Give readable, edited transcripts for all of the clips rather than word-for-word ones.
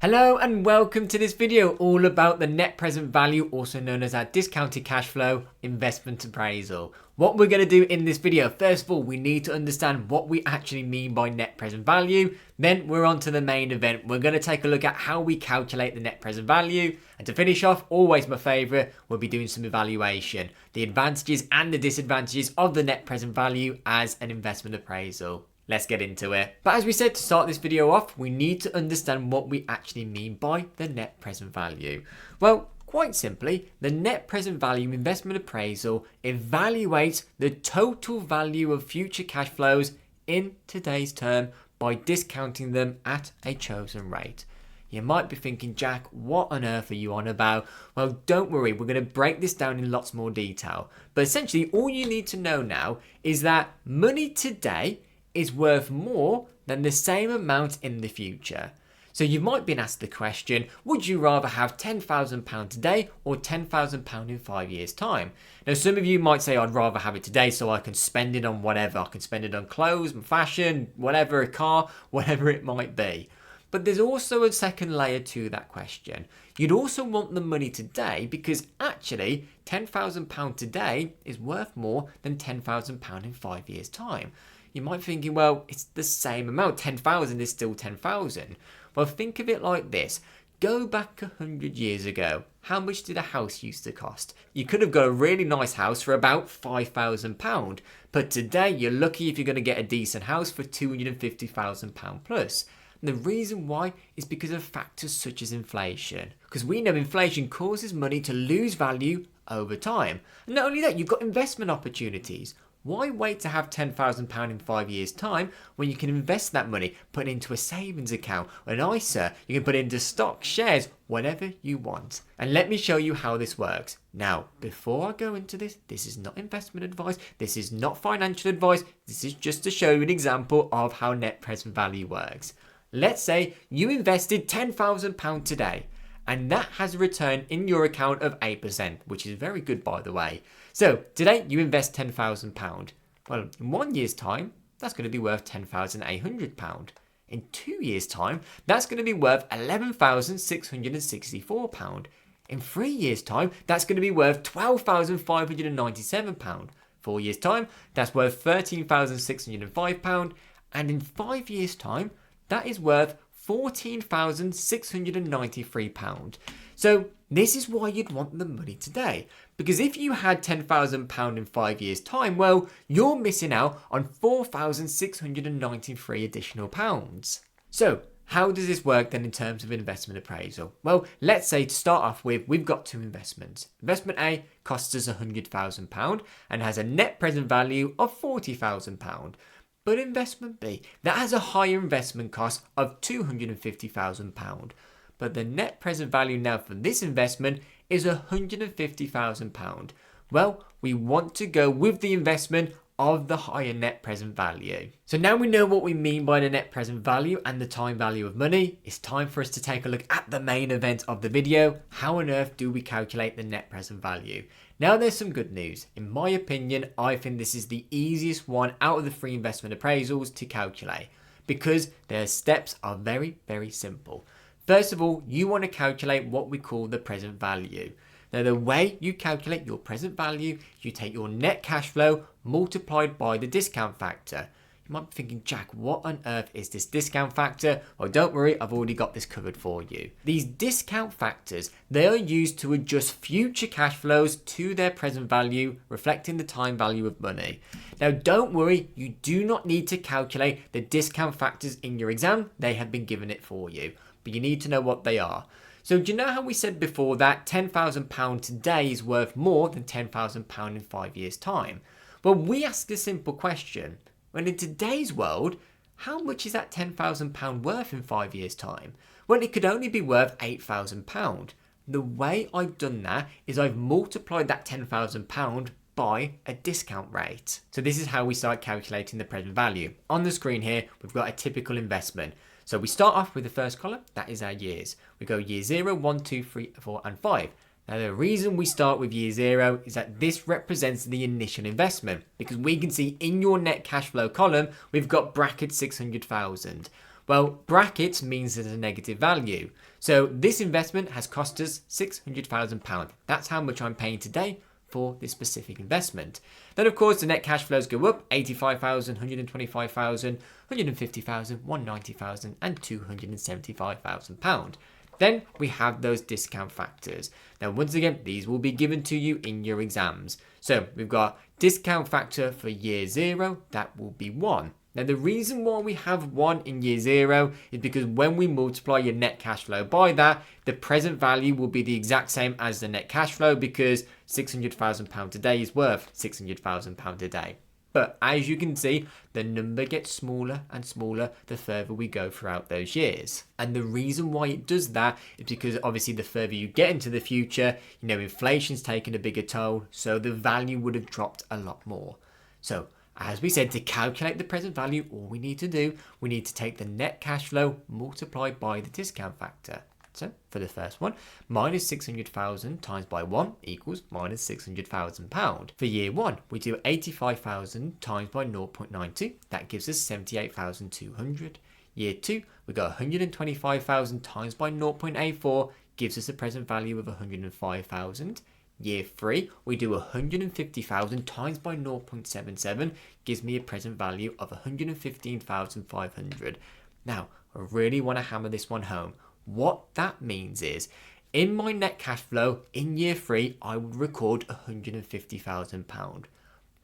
Hello and welcome to this video all about the net present value, also known as our discounted cash flow investment appraisal. What we're going to do in this video, first of all, we need to understand what we actually mean by net present value. Then we're on to the main event. We're going to take a look at how we calculate the net present value. And to finish off, always my favourite, we'll be doing some evaluation, the advantages and the disadvantages of the net present value as an investment appraisal. Let's get into it. But as we said, to start this video off, we need to understand what we actually mean by the net present value. Well, quite simply, the net present value investment appraisal evaluates the total value of future cash flows in today's term by discounting them at a chosen rate. You might be thinking, Jack, what on earth are you on about? Well, don't worry, we're going to break this down in lots more detail. But essentially, all you need to know now is that money today is worth more than the same amount in the future. So you might be asked the question, would you rather have £10,000 today or £10,000 in 5 years' time? Now, some of you might say, I'd rather have it today so I can spend it on whatever. I can spend it on clothes, fashion, whatever, a car, whatever it might be. But there's also a second layer to that question. You'd also want the money today because actually £10,000 today is worth more than £10,000 in 5 years' time. You might be thinking, well, it's the same amount. 10,000 is still 10,000. Well, think of it like this. Go back 100 years ago. How much did a house used to cost? You could have got a really nice house for about £5,000. But today, you're lucky if you're going to get a decent house for £250,000 plus. And the reason why is because of factors such as inflation. Because we know inflation causes money to lose value over time. And not only that, you've got investment opportunities. Why wait to have £10,000 in 5 years' time when you can invest that money, put it into a savings account, an ISA, you can put it into stocks, shares, whatever you want. And let me show you how this works. Now, before I go into this, this is not investment advice, this is not financial advice, this is just to show you an example of how net present value works. Let's say you invested £10,000 today, and that has a return in your account of 8%, which is very good, by the way. So today you invest £10,000. Well, in 1 year's time, that's going to be worth £10,800. In 2 years' time, that's going to be worth £11,664. In 3 years' time, that's going to be worth £12,597. 4 years' time, that's worth £13,605. And in 5 years' time, that is worth £14,693. So this is why you'd want the money today. Because if you had £10,000 in 5 years' time, well, you're missing out on £4,693 additional pounds. So how does this work then in terms of investment appraisal? Well, let's say to start off with, we've got two investments. Investment A costs us £100,000 and has a net present value of £40,000. But investment B, that has a higher investment cost of £250,000. But the net present value now for this investment is £150,000. Well, we want to go with the investment of the higher net present value. So now we know what we mean by the net present value and the time value of money. It's time for us to take a look at the main event of the video. How on earth do we calculate the net present value? Now there's some good news. In my opinion, I think this is the easiest one out of the three investment appraisals to calculate because their steps are very, very simple. First of all, you want to calculate what we call the present value. Now, the way you calculate your present value, you take your net cash flow multiplied by the discount factor. You might be thinking, Jack, what on earth is this discount factor? Well, don't worry, I've already got this covered for you. These discount factors, they are used to adjust future cash flows to their present value, reflecting the time value of money. Now, don't worry, you do not need to calculate the discount factors in your exam. They have been given it for you, but you need to know what they are. So do you know how we said before that £10,000 today is worth more than £10,000 in 5 years' time? Well, we asked a simple question. When in today's world, how much is that £10,000 worth in 5 years' time? Well, it could only be worth £8,000. The way I've done that is I've multiplied that £10,000 by a discount rate. So this is how we start calculating the present value. On the screen here, we've got a typical investment. So we start off with the first column, that is our years. We go year 0, 1, 2, 3, 4 and 5. Now the reason we start with year 0 is that this represents the initial investment because we can see in your net cash flow column, we've got bracket 600,000. Well, brackets means there's a negative value. So this investment has cost us £600,000. That's how much I'm paying today for this specific investment. Then of course the net cash flows go up: 85,000, 125,000, 150,000, 190,000 and £275,000. Then we have those discount factors. Now once again, these will be given to you in your exams. So we've got discount factor for year 0, that will be 1. Now the reason why we have 1 in year 0 is because when we multiply your net cash flow by that, the present value will be the exact same as the net cash flow, because £600,000 today is worth £600,000 today. But as you can see, the number gets smaller and smaller the further we go throughout those years. And the reason why it does that is because obviously the further you get into the future, inflation's taken a bigger toll, so the value would have dropped a lot more. So as we said, to calculate the present value, all we need to do, we need to take the net cash flow multiplied by the discount factor. So for the first one, minus 600,000 times by 1 equals minus £600,000. For year 1, we do 85,000 times by 0.92. That gives us 78,200. Year 2, we got 125,000 times by 0.84, gives us a present value of 105,000. Year 3, we do 150,000 times by 0.77, gives me a present value of 115,500. Now, I really want to hammer this one home. What that means is, in my net cash flow in year 3, I would record £150,000.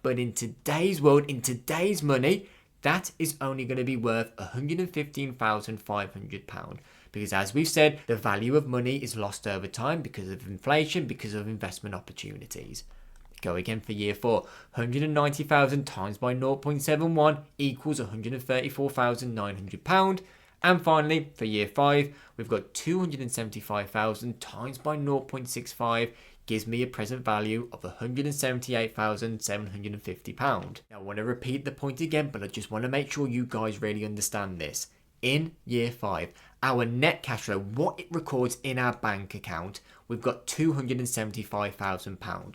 But in today's world, in today's money, that is only going to be worth £115,500. Because as we've said, the value of money is lost over time because of inflation, because of investment opportunities. Go again for year 4. 190,000 times by 0.71 equals £134,900. And finally, for year 5, we've got 275,000 times by 0.65 gives me a present value of £178,750. Now I want to repeat the point again, but I just want to make sure you guys really understand this. In year 5, our net cash flow, what it records in our bank account, we've got £275,000.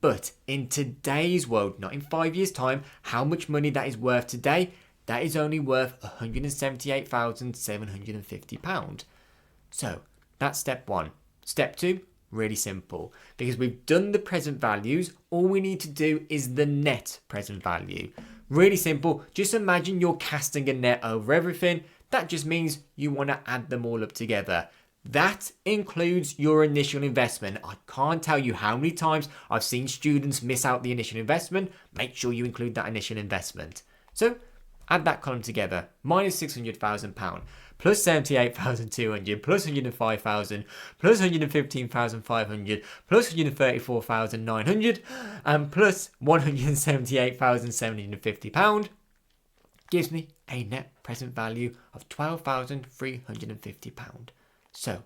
But in today's world, not in 5 years' time, how much money that is worth today, that is only worth £178,750. So that's step 1. Step 2, really simple. Because we've done the present values, all we need to do is the net present value. Really simple. Just imagine you're casting a net over everything. That just means you want to add them all up together. That includes your initial investment. I can't tell you how many times I've seen students miss out the initial investment. Make sure you include that initial investment. So add that column together. Minus £600,000 plus 78,200 plus 105,000 plus 115,500 plus 134,900 and plus £178,750 gives me a net present value of £12,350. So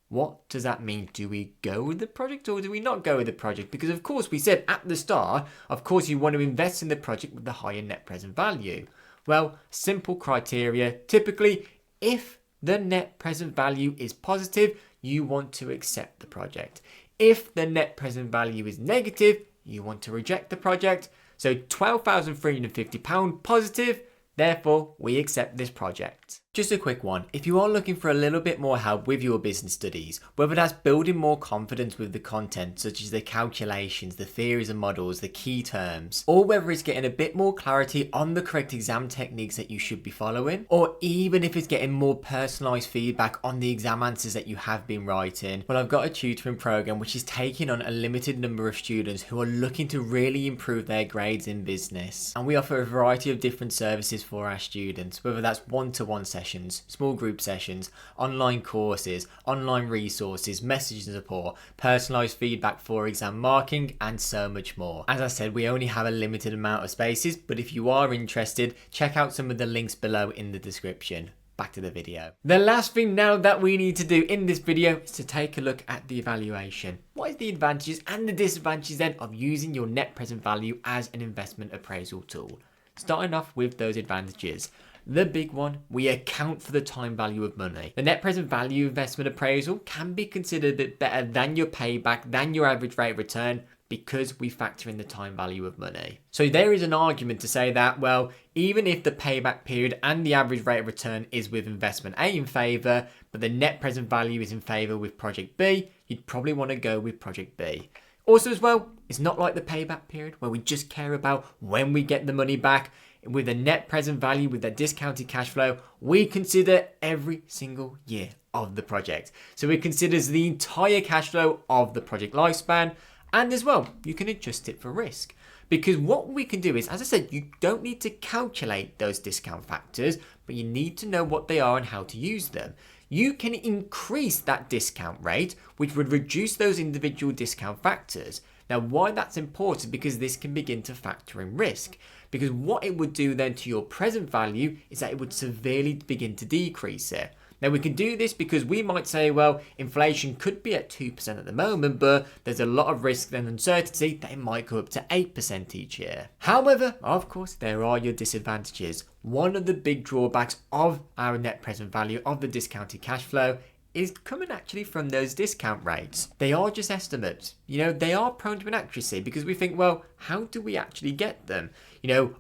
what does that mean? Do we go with the project or do we not go with the project? Because of course we said at the start, of course you want to invest in the project with the higher net present value. Well, simple criteria. Typically, if the net present value is positive, you want to accept the project. If the net present value is negative, you want to reject the project. So £12,350 positive, therefore we accept this project. Just a quick one, if you are looking for a little bit more help with your business studies, whether that's building more confidence with the content such as the calculations, the theories and models, the key terms, or whether it's getting a bit more clarity on the correct exam techniques that you should be following, or even if it's getting more personalised feedback on the exam answers that you have been writing, well, I've got a tutoring program which is taking on a limited number of students who are looking to really improve their grades in business. And we offer a variety of different services for our students, whether that's one-to-one sessions, small group sessions, online courses, online resources, message support, personalised feedback for exam marking, and so much more. As I said, we only have a limited amount of spaces, but if you are interested, check out some of the links below in the description. Back to the video. The last thing now that we need to do in this video is to take a look at the evaluation. What is the advantages and the disadvantages then of using your net present value as an investment appraisal tool? Starting off with those advantages. The big one, we account for the time value of money. The net present value investment appraisal can be considered a bit better than your payback, than your average rate of return, because we factor in the time value of money. So there is an argument to say that, well, even if the payback period and the average rate of return is with investment A in favour, but the net present value is in favour with project B, you'd probably want to go with project B. Also as well, it's not like the payback period where we just care about when we get the money back. With the net present value, with that discounted cash flow, we consider every single year of the project. So it considers the entire cash flow of the project lifespan, and as well, you can adjust it for risk. Because what we can do is, as I said, you don't need to calculate those discount factors, but you need to know what they are and how to use them. You can increase that discount rate, which would reduce those individual discount factors. Now, why that's important? Because this can begin to factor in risk. Because what it would do then to your present value is that it would severely begin to decrease it. Now, we can do this because we might say, well, inflation could be at 2% at the moment, but there's a lot of risk and uncertainty that it might go up to 8% each year. However, of course, there are your disadvantages. One of the big drawbacks of our net present value of the discounted cash flow is coming actually from those discount rates. They are just estimates. They are prone to inaccuracy because we think, well, how do we actually get them?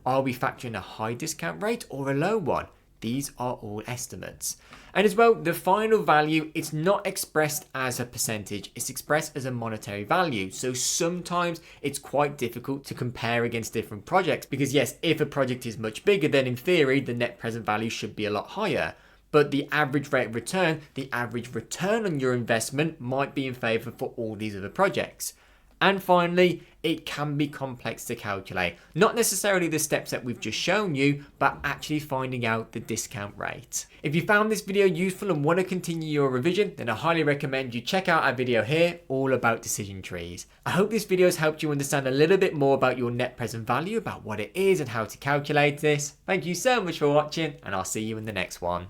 Are we factoring a high discount rate or a low one? These are all estimates. And as well, the final value, it's not expressed as a percentage, it's expressed as a monetary value. So sometimes it's quite difficult to compare against different projects because yes, if a project is much bigger, then in theory, the net present value should be a lot higher. But the average rate of return, the average return on your investment might be in favour for all these other projects. And finally, it can be complex to calculate. Not necessarily the steps that we've just shown you, but actually finding out the discount rate. If you found this video useful and want to continue your revision, then I highly recommend you check out our video here, all about decision trees. I hope this video has helped you understand a little bit more about your net present value, about what it is and how to calculate this. Thank you so much for watching, and I'll see you in the next one.